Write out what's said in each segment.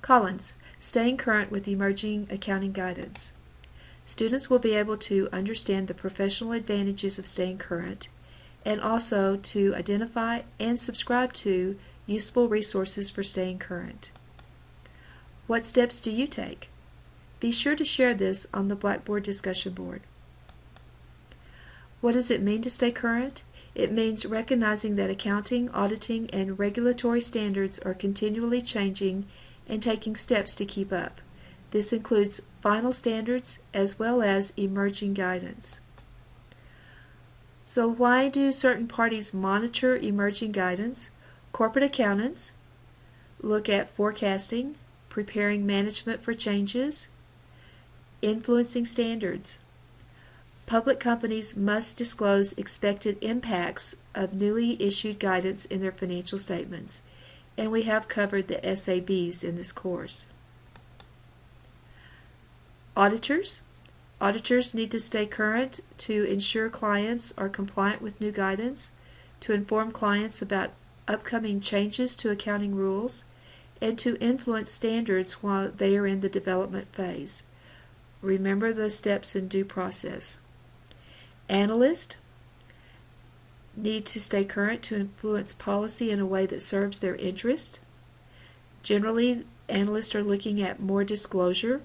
Collins, staying current with emerging accounting guidance. Students will be able to understand the professional advantages of staying current and also to identify and subscribe to useful resources for staying current. What steps do you take? Be sure to share this on the Blackboard discussion board. What does it mean to stay current? It means recognizing that accounting, auditing, and regulatory standards are continually changing and taking steps to keep up. This includes final standards as well as emerging guidance. So why do certain parties monitor emerging guidance? Corporate accountants look at forecasting, preparing management for changes, influencing standards. Public companies must disclose expected impacts of newly issued guidance in their financial statements, and we have covered the SABs in this course. Auditors. Auditors need to stay current to ensure clients are compliant with new guidance, to inform clients about upcoming changes to accounting rules, and to influence standards while they are in the development phase. Remember the steps in due process. Analysts need to stay current to influence policy in a way that serves their interest. Generally, analysts are looking at more disclosure,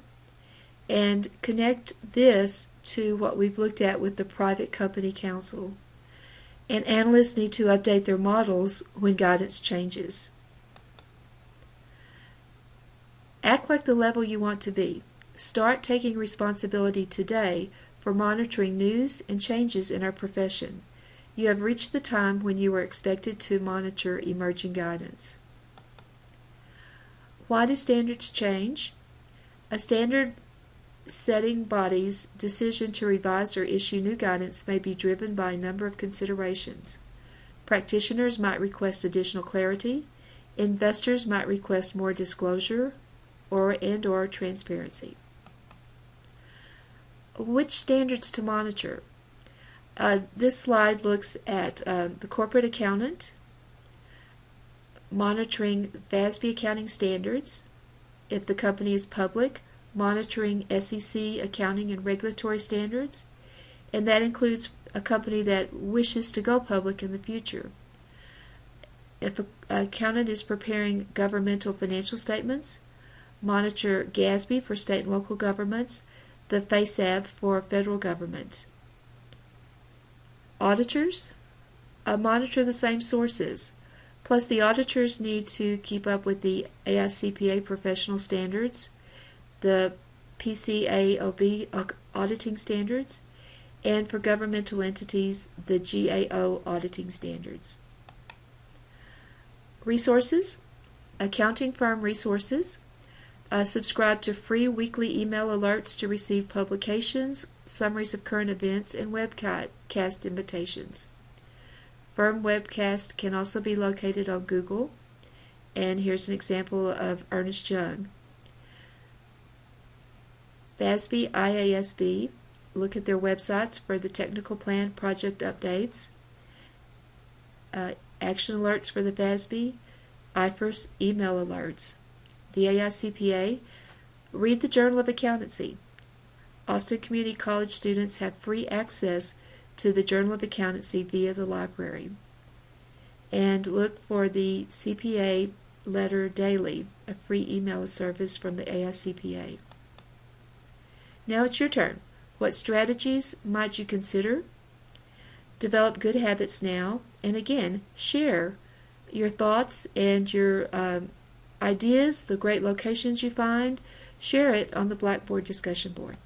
and connect this to what we've looked at with the Private Company Council. And analysts need to update their models when guidance changes. Act like the level you want to be. Start taking responsibility today for monitoring news and changes in our profession. You have reached the time when you are expected to monitor emerging guidance. Why do standards change? A standard setting body's decision to revise or issue new guidance may be driven by a number of considerations. Practitioners might request additional clarity. Investors might request more disclosure or transparency. Which standards to monitor? This slide looks at the corporate accountant monitoring FASB accounting standards. If the company is public, monitoring SEC accounting and regulatory standards, and that includes a company that wishes to go public in the future. If an accountant is preparing governmental financial statements, monitor GASB for state and local governments, the FASAB for federal government. Auditors monitor the same sources, plus the auditors need to keep up with the AICPA professional standards, the PCAOB auditing standards, and for governmental entities, the GAO auditing standards. Resources. Accounting firm resources. Subscribe to free weekly email alerts to receive publications, summaries of current events, and webcast invitations. Firm webcast can also be located on Google, and here's an example of Ernest Young. FASB, IASB, look at their websites for the technical plan project updates, action alerts for the FASB, IFRS email alerts. The AICPA, read the Journal of Accountancy. Austin Community College students have free access to the Journal of Accountancy via the library. And look for the CPA Letter Daily, a free email service from the AICPA. Now it's your turn. What strategies might you consider? Develop good habits now, and again, share your thoughts and your ideas, the great locations you find. Share it on the Blackboard discussion board.